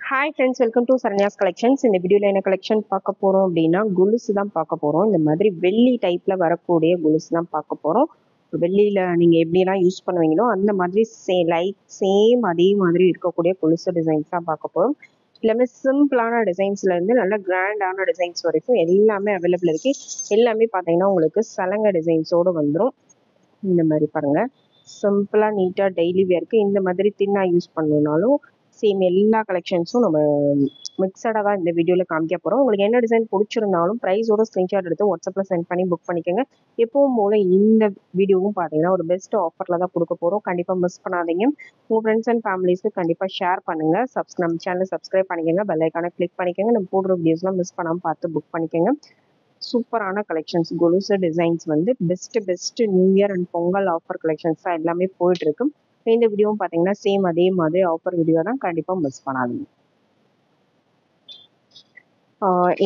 Hi friends, welcome to Saranya's collections. இந்த வீடியோவில் என்ன கலெக்ஷன் பார்க்க போகிறோம் அப்படின்னா கொலுசு தான் பார்க்க போகிறோம். இந்த மாதிரி வெள்ளி டைப்பில் வரக்கூடிய கொலுசு தான் பார்க்க போகிறோம். வெள்ளியில் நீங்கள் எப்படியெல்லாம் யூஸ் பண்ணுவீங்களோ அந்த மாதிரி சேம் அதே மாதிரி இருக்கக்கூடிய கொலுசு டிசைன்ஸ் தான் பார்க்க போகிறோம். எல்லாமே சிம்பிளான டிசைன்ஸ்லேருந்து நல்ல கிராண்டான டிசைன்ஸ் வரைக்கும் எல்லாமே அவைலபிள் இருக்குது. எல்லாமே பார்த்தீங்கன்னா உங்களுக்கு சலங்க டிசைன்ஸோடு வந்துடும். இந்த மாதிரி பாருங்கள், சிம்பிளாக நீட்டாக டெய்லி வேர்க்கு இந்த மாதிரி தின்னாக யூஸ் பண்ணணுன்னாலும் சேம் எல்லா கலெக்ஷன்ஸும் நம்ம மிக்சடாக தான் இந்த வீடியோவில் காமிக்க போகிறோம். உங்களுக்கு என்ன டிசைன் பிடிச்சிருந்தாலும் ப்ரைஸோட ஸ்க்ரீன்ஷாட் எடுத்து வாட்ஸ்அப்பில் சென்ட் பண்ணி புக் பண்ணிக்கோங்க. எப்பவும் போல் இந்த வீடியோவும் பார்த்தீங்கன்னா ஒரு பெஸ்ட் ஆஃபரில் தான் கொடுக்க போகிறோம். கண்டிப்பாக மிஸ் பண்ணாதீங்க. உங்கள் ஃப்ரெண்ட்ஸ் அண்ட் ஃபேமிலிஸ்க்கு கண்டிப்பாக ஷேர் பண்ணுங்கள். நம்ம சேனலை சப்ஸ்கிரைப் பண்ணிக்கோங்க, பெல் ஐக்கானை கிளிக் பண்ணிக்கோங்க. நம்ம போடுற வீடியோஸ்லாம் மிஸ் பண்ணாமல் பார்த்து புக் பண்ணிக்கோங்க. சூப்பரான கலெக்ஷன்ஸ் கொலுசு டிசைன்ஸ் வந்து best new year and Pongal offer collections தான் எல்லாமே போயிட்டு இருக்கு. இந்த வீடியோவும் பார்த்தீங்கன்னா சேம் அதே மாதிரி ஆஃபர் வீடியோ தான், கண்டிப்பாக மிஸ் பண்ணாதீங்க.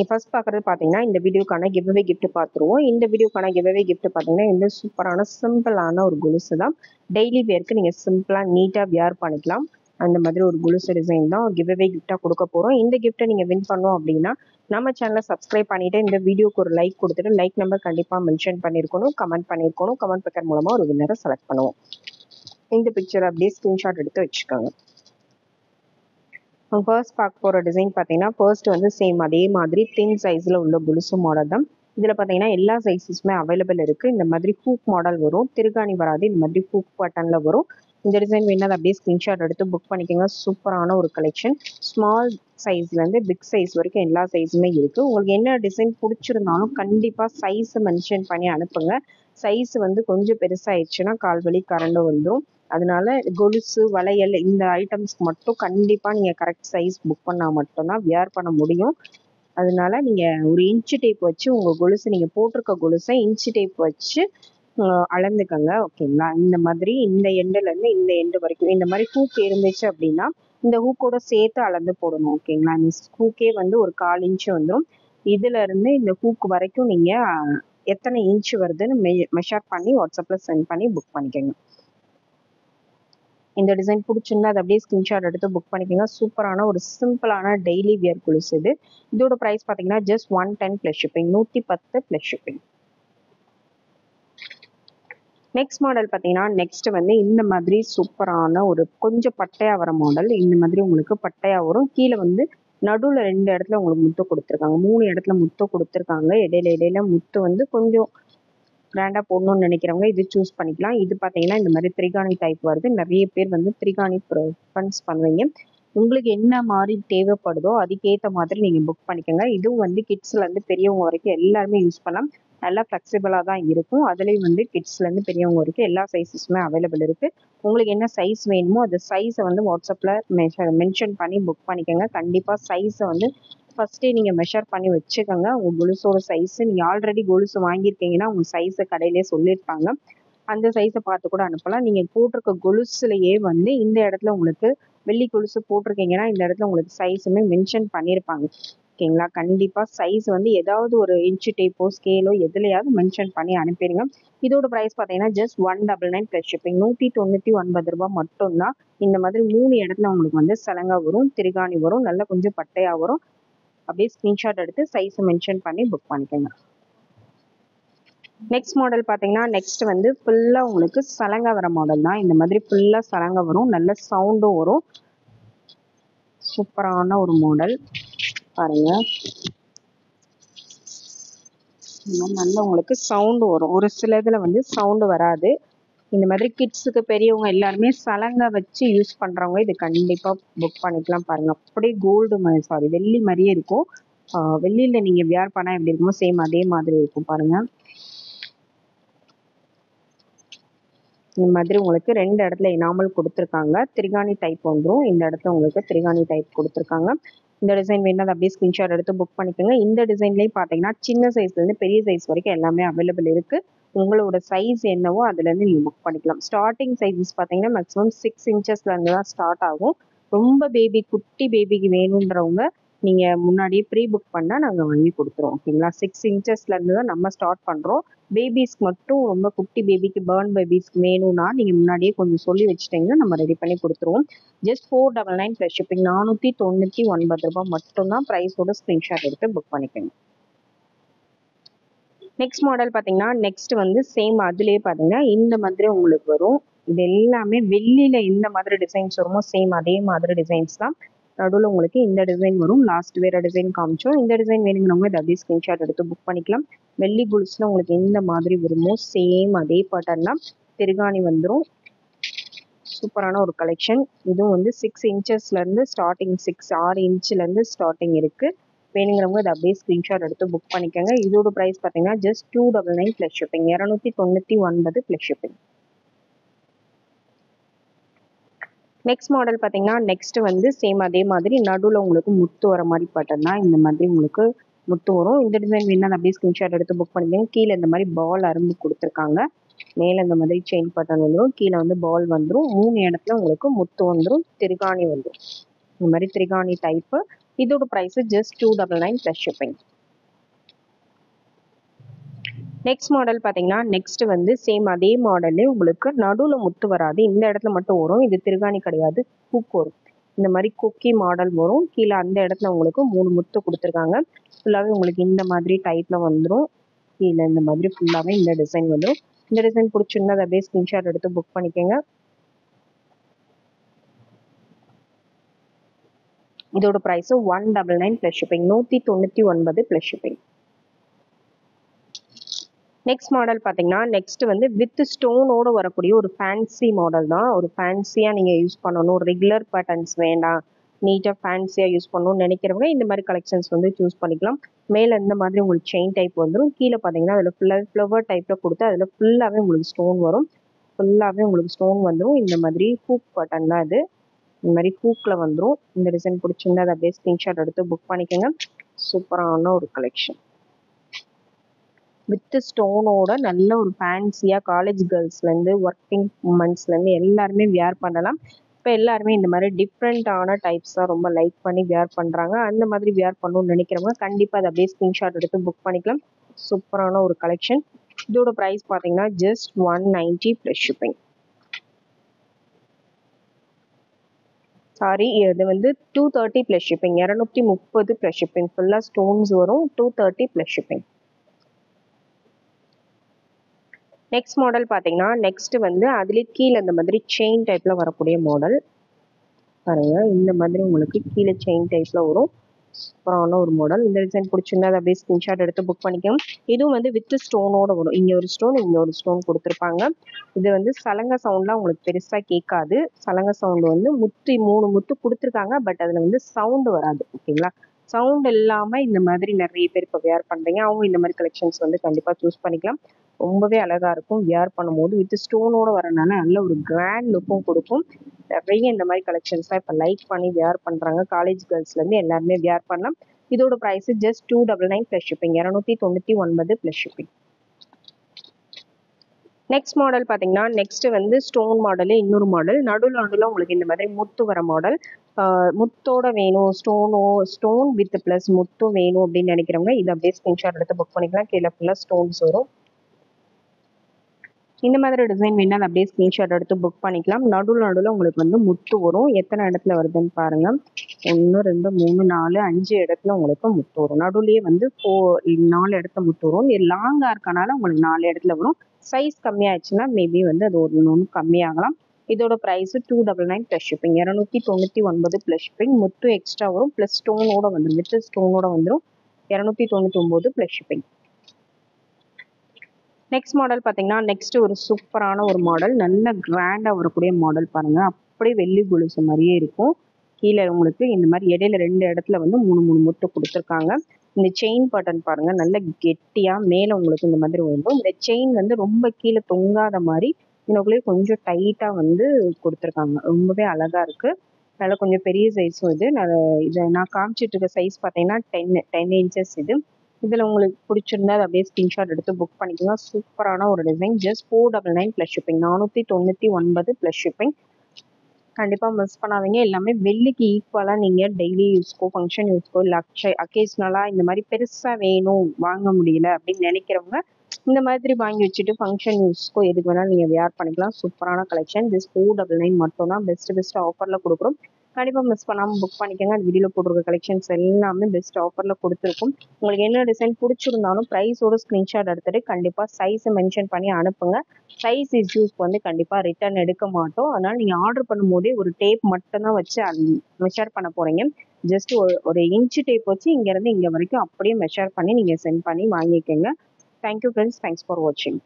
ஃபர்ஸ்ட் பார்க்குறது பார்த்தீங்கன்னா இந்த வீடியோக்கான கிவ்அவே கிஃப்ட் பார்த்துருவோம். இந்த வீடியோக்கான கிவ்அவே கிஃப்ட் பார்த்தீங்கன்னா இந்த சூப்பரான சிம்பிளான ஒரு கொலுசு தான். டெய்லி வேர்க்கு நீங்கள் சிம்பிளாக நீட்டாக வியர் பண்ணிக்கலாம். அந்த மாதிரி ஒரு கொலுசு டிசைன் தான் கிவ்அவே கிஃப்டாக கொடுக்க போகிறோம். இந்த கிஃப்ட்டை நீங்கள் வின் பண்ணோம் அப்படின்னா நம்ம சேனலை சப்ஸ்கிரைப் பண்ணிவிட்டு இந்த வீடியோக்கு ஒரு லைக் கொடுத்துட்டு லைக் நம்பர் கண்டிப்பாக மென்ஷன் பண்ணியிருக்கணும், கமெண்ட் பண்ணியிருக்கணும். கமெண்ட் பிக்கர் மூலமாக ஒரு வின்னரை செலக்ட் பண்ணுவோம். இந்த பிக்சர் அப்படியே ஸ்க்ரீன்ஷாட் எடுத்து வச்சுக்கோங்க. ஃபர்ஸ்ட் பார்க்க போகிற டிசைன் பார்த்தீங்கன்னா ஃபர்ஸ்ட் வந்து சேம் அதே மாதிரி தின் சைஸில் உள்ள கொலுசு மாடல் தான். இதில் பார்த்தீங்கன்னா எல்லா சைஸஸுமே அவைலபிள் இருக்குது. இந்த மாதிரி ஹூக் மாடல் வரும், திருகாணி வராது. இந்த மாதிரி ஹூக் பட்டனில் வரும். இந்த டிசைன் வேணால் அப்படியே ஸ்க்ரீன்ஷாட் எடுத்து புக் பண்ணிக்கோங்க. சூப்பரான ஒரு கலெக்ஷன். ஸ்மால் சைஸ்லேருந்து பிக் சைஸ் வரைக்கும் எல்லா சைஸுமே இருக்குது. உங்களுக்கு என்ன டிசைன் பிடிச்சிருந்தாலும் கண்டிப்பாக சைஸை மென்ஷன் பண்ணி அனுப்புங்க. சைஸ் வந்து கொஞ்சம் பெருசாகிடுச்சுன்னா கால்வலி கரண்டு வந்துடும். அதனால கொலுசு வளையல் இந்த ஐட்டம்ஸ்க்கு மட்டும் கண்டிப்பாக நீங்கள் கரெக்ட் சைஸ் புக் பண்ணால் மட்டும்தான் வியர் பண்ண முடியும். அதனால நீங்கள் ஒரு இன்ச்சு டேப் வச்சு உங்கள் கொலுசு நீங்கள் போட்டிருக்க கொலுசை இன்ச்சு டேப் வச்சு அளந்துக்கங்க. ஓகேங்களா? இந்த மாதிரி இந்த எண்டுலேருந்து இந்த எண்டு வரைக்கும் இந்த மாதிரி ஹூக் இருந்துச்சு அப்படின்னா இந்த ஹூக்கோட சேர்த்து அளந்து போடணும். ஓகேங்களா? இந்த ஹூக்கே வந்து ஒரு 1/4 இன்ச்சு வந்துடும். இதுல இருந்து இந்த ஹூக் வரைக்கும் நீங்கள் எத்தனை இன்ச்சு வருதுன்னு மெஷர் பண்ணி வாட்ஸ்அப்பில் சென்ட் பண்ணி புக் பண்ணிக்கோங்க. இந்த டிசைன் பிடிச்சிருந்தா அதை அப்படியே ஸ்க்ரீன்ஷாட் எடுத்து புக் பண்ணிக்கோங்க. சூப்பரான ஒரு சிம்பிளான டெய்லி வியர் கொலுசு இது. இதோட ப்ரைஸ் பார்த்தீங்கன்னா just 110 plus shipping, 110 plus shipping. Next model பார்த்தீங்கன்னா நெக்ஸ்ட் வந்து இந்த மாதிரி சூப்பரான ஒரு கொஞ்சம் பட்டையாக வர மாடல். இந்த மாதிரி உங்களுக்கு பட்டையாக வரும். கீழே வந்து நடுவில் 2 இடத்துல உங்களுக்கு முத்து கொடுத்துருக்காங்க, 3 இடத்துல முத்து கொடுத்துருக்காங்க. இடையில முத்து வந்து கொஞ்சம் கிராண்டாக போடணும்னு நினைக்கிறவங்க இது சூஸ் பண்ணிக்கலாம். இது பார்த்தீங்கன்னா இந்த மாதிரி திரிகாணி டைப் வருது. நிறைய பேர் வந்து திரிகாணி ப்ரிஃபரன்ஸ் பண்ணுவீங்க. உங்களுக்கு என்ன மாதிரி தேவைப்படுதோ அதுக்கேற்ற மாதிரி நீங்கள் புக் பண்ணிக்கோங்க. இதுவும் வந்து கிட்ஸ்லேருந்து பெரியவங்க வரைக்கும் எல்லாருமே யூஸ் பண்ணலாம். நல்லா ஃப்ளெக்சிபிளாக தான் இருக்கும். அதுலேயும் வந்து கிட்ஸ்லேருந்து பெரியவங்க வரைக்கும் எல்லா சைஸஸுமே அவைலபிள் இருக்குது. உங்களுக்கு என்ன சைஸ் வேணுமோ அந்த சைஸை வந்து வாட்ஸ்அப்பில் மென்ஷன் பண்ணி புக் பண்ணிக்கோங்க. கண்டிப்பாக சைஸை வந்து ஃபஸ்ட்டே நீங்கள் மெஷர் பண்ணி வச்சுக்கோங்க. உங்கள் கொலுசோட சைஸு நீங்கள் ஆல்ரெடி கொலுசு வாங்கியிருக்கீங்கன்னா உங்கள் சைஸை கடையிலே சொல்லியிருப்பாங்க. அந்த சைஸை பார்த்து கூட அனுப்பலாம். நீங்கள் போட்டிருக்க கொலுசுலையே வந்து இந்த இடத்துல உங்களுக்கு வெள்ளி கொலுசு போட்டிருக்கீங்கன்னா இந்த இடத்துல உங்களுக்கு சைஸுமே மென்ஷன் பண்ணியிருப்பாங்க. ஓகேங்களா? கண்டிப்பாக சைஸ் வந்து ஏதாவது ஒரு இன்ச்சு டேப்போ ஸ்கேலோ எதுலையாவது மென்ஷன் பண்ணி அனுப்பிடுங்க. இதோட ப்ரைஸ் பார்த்தீங்கன்னா ஜஸ்ட் 199 ப்ளஸ் ஷிப்பிங், 199 ரூபாய் மட்டும்தான். இந்த மாதிரி 3 இடத்துல உங்களுக்கு வந்து சலங்கா வரும், திருகாணி வரும், நல்லா கொஞ்சம் பட்டையாக வரும். அப்படியே ஸ்க்ரீன்ஷாட் எடுத்து சைஸை மென்ஷன் பண்ணி புக் பண்ணிக்கோங்க. நெக்ஸ்ட் மாடல் பார்த்தீங்கன்னா நெக்ஸ்ட் வந்து ஃபுல்லாக உங்களுக்கு சலங்கா வர மாடல் தான். இந்த மாதிரி ஃபுல்லாக சலங்கா வரும், நல்ல சவுண்டும் வரும். சூப்பரான ஒரு மாடல் பாருங்க. நல்ல உங்களுக்கு சவுண்டு வரும். ஒரு சில இதில் வந்து சவுண்டு வராது. இந்த மாதிரி கிட்ஸுக்கு பெரியவங்க எல்லாருமே சலங்கா வச்சு யூஸ் பண்ணுறவங்க இது கண்டிப்பாக புக் பண்ணிக்கலாம். பாருங்கள், அப்படியே வெள்ளி மாதிரியே இருக்கும். வெள்ளியில் நீங்கள் வியர் பண்ணால் எப்படி இருக்குமோ சேம் அதே மாதிரி இருக்கும். பாருங்கள், இந்த மாதிரி உங்களுக்கு 2 இடத்துல எனாமல் கொடுத்துருக்காங்க. திரிகாணி டைப் வந்துடும். இந்த இடத்துல உங்களுக்கு திரிகாணி டைப் கொடுத்துருக்காங்க. இந்த டிசைன் வேணால் அப்படியே ஸ்க்ரீன்ஷாட் எடுத்து புக் பண்ணிக்கோங்க. இந்த டிசைன்லேயே பார்த்தீங்கன்னா சின்ன சைஸ்லேருந்து பெரிய சைஸ் வரைக்கும் எல்லாமே அவைலபிள் இருக்குது. உங்களோட சைஸ் என்னவோ அதுலேருந்து நீங்கள் புக் பண்ணிக்கலாம். ஸ்டார்டிங் சைஸஸ் பார்த்தீங்கன்னா மேக்ஸிமம் 6 இன்ச்சஸ்லேருந்து தான் ஸ்டார்ட் ஆகும். ரொம்ப குட்டி பேபிக்கு வேணுன்றவங்க நீங்கள் முன்னாடியே ப்ரீ புக் பண்ணால் நாங்கள் வாங்கி கொடுத்துருவோம். ஓகேங்களா? 6 இன்ச்சஸ்லேருந்து தான் நம்ம ஸ்டார்ட் பண்ணுறோம். பேபிஸ்க்கு மட்டும் ரொம்ப குட்டி பேபிக்கு பேர்ன் பேபிஸ்க்கு வேணும்னா நீங்கள் முன்னாடியே கொஞ்சம் சொல்லி வச்சுட்டிங்கன்னா நம்ம ரெடி பண்ணி கொடுத்துருவோம். Just 499 plus shipping. 499 ரூபாய் மட்டும்தான். ப்ரைஸோட ஸ்க்ரீன்ஷாட் எடுத்து புக் பண்ணிக்கோங்க. நெக்ஸ்ட் மாடல் பார்த்தீங்கன்னா நெக்ஸ்ட் வந்து சேம் அதுலேயே பார்த்தீங்கன்னா இந்த மாதிரி உங்களுக்கு வரும். இது எல்லாமே வெள்ளியில் எந்த மாதிரி டிசைன்ஸ் வருமோ சேம் அதே மாதிரி டிசைன்ஸ் தான். நடுவில் உங்களுக்கு இந்த டிசைன் வரும். லாஸ்ட் வேறு டிசைன் காமிச்சோம். இந்த டிசைன் வேணுங்கிறவங்க இதை அப்படியே ஸ்க்ரீன்ஷாட் எடுத்து புக் பண்ணிக்கலாம். வெள்ளி குல்ஸில் உங்களுக்கு எந்த மாதிரி வருமோ சேம் அதே பேட்டர்ன் தான். திருகாணி வந்துடும். சூப்பரான ஒரு கலெக்ஷன். இதுவும் வந்து 6 இன்ச்சஸ்லேருந்து ஸ்டார்டிங் 6 இன்ச்லேருந்து ஸ்டார்டிங் இருக்குது. வேணுங்கிறவங்க இதை அப்படியே ஸ்க்ரீன்ஷாட் எடுத்து புக் பண்ணிக்கோங்க. இதோட ப்ரைஸ் பார்த்தீங்கன்னா just 299 plus shipping. 299 plus shipping. Next model பார்த்தீங்கன்னா நெக்ஸ்ட் வந்து சேம் அதே மாதிரி நடுவில் உங்களுக்கு முத்து வர மாதிரி பார்த்தோம்னா இந்த மாதிரி உங்களுக்கு முத்து வரும். இந்த டிசைன் வேணால் அப்படியே ஸ்க்ரீன்ஷாட் எடுத்து புக் பண்ணிக்கோங்க. கீழே இந்த மாதிரி பால் அரும்பு கொடுத்துருக்காங்க. மேலே இந்த மாதிரி செயின் பட்டன் வந்துடும். கீழே வந்து பால் வந்துடும். 3 இடத்துல உங்களுக்கு முத்து வந்துடும். திருகாணி வந்துடும். இந்த மாதிரி திருகாணி டைப்பு. இதோட price just 299 plus shipping. Next model பார்த்தீங்கன்னா நெக்ஸ்ட் வந்து சேம் அதே மாடல்லே உங்களுக்கு நடுவில் முத்து வராது. இந்த இடத்துல மட்டும் வரும். இது திருகாணி கிடையாது, ஹூக் வரும். இந்த மாதிரி கொக்கி மாடல் வரும். கீழே அந்த இடத்துல உங்களுக்கு 3 முத்து கொடுத்துருக்காங்க. ஃபுல்லாகவே உங்களுக்கு இந்த மாதிரி டைப்பில் வந்துடும். கீழே இந்த மாதிரி ஃபுல்லாகவே இந்த டிசைன் வந்துடும். இந்த டிசைன் பிடிச்சிருந்தா அதை அப்படியே ஸ்க்ரீன்ஷாட் எடுத்து புக் பண்ணிக்கோங்க. இதோட price 199 plus shipping. 199 plus shipping. Next model பார்த்தீங்கன்னா நெக்ஸ்ட் வந்து வித் ஸ்டோனோட வரக்கூடிய ஒரு ஃபேன்சி மாடல் தான். ஒரு ஃபேன்சியாக நீங்கள் யூஸ் பண்ணணும், ரெகுலர் பேட்டர்ன்ஸ் வேண்டாம், நீட்டாக ஃபேன்சியாக யூஸ் பண்ணணும்னு நினைக்கிறவங்க இந்த மாதிரி கலெக்ஷன்ஸ் வந்து சூஸ் பண்ணிக்கலாம். மேலே இந்த மாதிரி உங்களுக்கு செயின் டைப் வந்துடும். கீழே பார்த்தீங்கன்னா அதில் ஃபுல்லாக ஃப்ளவர் டைப்பில் கொடுத்து அதில் ஃபுல்லாகவே உங்களுக்கு ஸ்டோன் வரும். ஃபுல்லாகவே உங்களுக்கு ஸ்டோன் வந்துடும். இந்த மாதிரி ஹூக் பேட்டர்ன் தான் இது. இந்த மாதிரி ஹூக்கில் வந்துடும். இந்த டிசைன் பிடிச்சிருந்தா அதை அப்படியே ஸ்க்ரீன்ஷாட் எடுத்து புக் பண்ணிக்கோங்க. சூப்பரான ஒரு கலெக்ஷன். வித் ஸ்டோனோட நல்ல ஒரு ஃபேன்சியாக காலேஜ் கேர்ள்ஸ்லேருந்து ஒர்க்கிங் உமன்ஸ்லேருந்து எல்லாருமே வியர் பண்ணலாம். இப்போ எல்லாருமே இந்த மாதிரி டிஃப்ரெண்ட்டான டைப்ஸ் தான் ரொம்ப லைக் பண்ணி வியர் பண்ணுறாங்க. அந்த மாதிரி வியர் பண்ணணும்னு நினைக்கிறவங்க கண்டிப்பாக அதை அப்படியே ஸ்க்ரீன்ஷாட் எடுத்து புக் பண்ணிக்கலாம். சூப்பரான ஒரு கலெக்ஷன். இதோட ப்ரைஸ் பார்த்தீங்கன்னா ஜஸ்ட் 190 ப்ளஸ் ஷிப்பிங். சாரி, இது வந்து 230 ப்ளஸ் ஷிப்பிங். 230 plus shipping. ஃபுல்லாக ஸ்டோன்ஸ் வரும். 230 ப்ளஸ் ஷிப்பிங். நெக்ஸ்ட் மாடல் பார்த்தீங்கன்னா நெக்ஸ்ட் வந்து அதுலேயே கீழே இந்த மாதிரி செயின் டைப்பில் வரக்கூடிய மாடல் பாருங்க. இந்த மாதிரி உங்களுக்கு கீழே செயின் டைப்பில் வரும். சூப்பரான ஒரு மாடல். இந்த டிசைன் பிடிச்சிருந்தா அதை அப்படியே ஸ்க்ரீன்ஷாட் எடுத்து புக் பண்ணிக்கலாம். இதுவும் வந்து வித் ஸ்டோனோட வரும். இங்கே ஒரு ஸ்டோன், இங்கே ஒரு ஸ்டோன் கொடுத்துருப்பாங்க. இது வந்து சலங்க சவுண்ட்லாம் உங்களுக்கு பெருசாக கேட்காது. சலங்க சவுண்டு வந்து 3 முத்து கொடுத்துருக்காங்க. பட் அதில் வந்து சவுண்டு வராது. ஓகேங்களா? சவுண்ட் இல்லாமல் இந்த மாதிரி நிறைய பேர் இப்போ வியர் பண்ணுறீங்க. அவங்க இந்த மாதிரி கலெக்ஷன்ஸ் வந்து கண்டிப்பாக சூஸ் பண்ணிக்கலாம். ரொம்பவே அழகாக இருக்கும் வியர் பண்ணும்போது. வித் ஸ்டோனோட வரனால நல்ல ஒரு கிராண்ட் லுக்கும் கொடுக்கும். நிறைய இந்த மாதிரி கலெக்ஷன்ஸ்லாம் இப்போ லைக் பண்ணி வியர் பண்ணுறாங்க. காலேஜ் கேர்ள்ஸ்லேருந்து எல்லாருமே வியர் பண்ணலாம். இதோட price just 299 plus shipping. 299 plus shipping. Next model பார்த்தீங்கன்னா நெக்ஸ்ட் வந்து ஸ்டோன் மாடலே இன்னொரு மாடல். நடுவில் உங்களுக்கு இந்த மாதிரி முத்து வர மாடல். முத்தோட வேணும், ஸ்டோன் வித் ப்ளஸ் முத்து வேணும் அப்படின்னு நினைக்கிறவங்க இதை அப்படியே ஸ்க்ரீன்ஷாட் எடுத்து புக் பண்ணிக்கலாம். கீழே ஃபுல்லாக ஸ்டோன்ஸ் வரும். இந்த மாதிரி டிசைன் வேணால் அப்படியே ஸ்க்ரீன்ஷாட் எடுத்து புக் பண்ணிக்கலாம். நடுவில் உங்களுக்கு வந்து முத்து வரும். எத்தனை இடத்துல வருதுன்னு பாருங்கள். 1 2 3 4 5 இடத்துல உங்களுக்கு முத்து வரும். நடுவுலேயே வந்து 4 இடத்துல முத்து வரும். இது லாங்காக இருக்கனால உங்களுக்கு 4 இடத்துல வரும். சைஸ் கம்மியாகிடுச்சுன்னா மேபி வந்து அது ஒன்று கம்மியாகலாம். இதோட price 299 plus shipping. 299 plus shipping. முத்து எக்ஸ்ட்ரா வரும். ப்ளஸ் ஸ்டோனோட வந்துடும். வித் ஸ்டோனோட வந்துடும். 299 ப்ளஸ் ஷிப்பிங். நெக்ஸ்ட் மாடல் பார்த்தீங்கன்னா நெக்ஸ்ட் ஒரு சூப்பரான ஒரு மாடல். நல்ல கிராண்டாக வரக்கூடிய மாடல் பாருங்கள். அப்படியே வெள்ளி கொலுசு மாதிரியே இருக்கும். கீழே உங்களுக்கு இந்த மாதிரி இடையில 2 இடத்துல வந்து 3 முத்து கொடுத்துருக்காங்க. இந்த செயின் பட்டன் பாருங்கள். நல்ல கெட்டியாக மேலே உங்களுக்கு இந்த மாதிரி வரும். இந்த செயின் வந்து ரொம்ப கீழே தொங்காத மாதிரி இன்னொக்குள்ளே கொஞ்சம் டைட்டாக வந்து கொடுத்துருக்காங்க. ரொம்பவே அழகாக இருக்குது. அதில் கொஞ்சம் பெரிய சைஸும் இது. நான் காமிச்சிட்டு இருக்க சைஸ் பார்த்தீங்கன்னா 10 இன்ச்சஸ் இது. இதில் உங்களுக்கு பிடிச்சிருந்தா அதை அப்படியே ஸ்க்ரீன்ஷாட் எடுத்து புக் பண்ணிக்கலாம். சூப்பரான ஒரு design. Just 499 plus shipping. 499 plus shipping. கண்டிப்பாக மிஸ் பண்ணாதீங்க. எல்லாமே வெள்ளிக்கு ஈக்குவலாக நீங்கள் டெய்லி யூஸ்க்கோ ஃபங்க்ஷன் யூஸ்க்கோ இல்லை அக்கேஷ்னலாக இந்த மாதிரி பெருசாக வேணும் வாங்க முடியல அப்படின்னு நினைக்கிறவங்க இந்த மாதிரி வாங்கி வச்சுட்டு ஃபங்க்ஷன் யூஸ்க்கோ எதுக்கு வேணாலும் நீங்கள் வியர் பண்ணிக்கலாம். சூப்பரான கலெக்ஷன். ஜஸ்ட் 499 மட்டும் தான். பெஸ்ட் ஆஃபரில் கொடுக்குறோம். கண்டிப்பாக மிஸ் பண்ணாமல் புக் பண்ணிக்கோங்க. அந்த வீடியோவில் போட்டிருக்க கலெக்ஷன்ஸ் எல்லாமே பெஸ்ட் ஆஃபரில் கொடுத்துருக்கும். உங்களுக்கு என்ன டிசைன் பிடிச்சிருந்தாலும் ப்ரைஸோட ஸ்க்ரீன்ஷாட் எடுத்துகிட்டு கண்டிப்பாக சைஸை மென்ஷன் பண்ணி அனுப்புங்க. சைஸ் இஷ்யூஸ்க்கு வந்து கண்டிப்பாக ரிட்டர்ன் எடுக்க மாட்டோம். அதனால் நீங்கள் ஆர்டர் பண்ணும்போதே ஒரு டேப் மட்டும்தான் வச்சு மெஷர் பண்ண போகிறீங்க. ஜஸ்ட் ஒரு இன்ச்சு டேப் வச்சு இங்கேருந்து இங்கே வரைக்கும் அப்படியே மெஷர் பண்ணி நீங்கள் சென்ட் பண்ணி வாங்கிக்கோங்க. Thank you friends. தேங்க்ஸ் ஃபார் வாட்சிங்.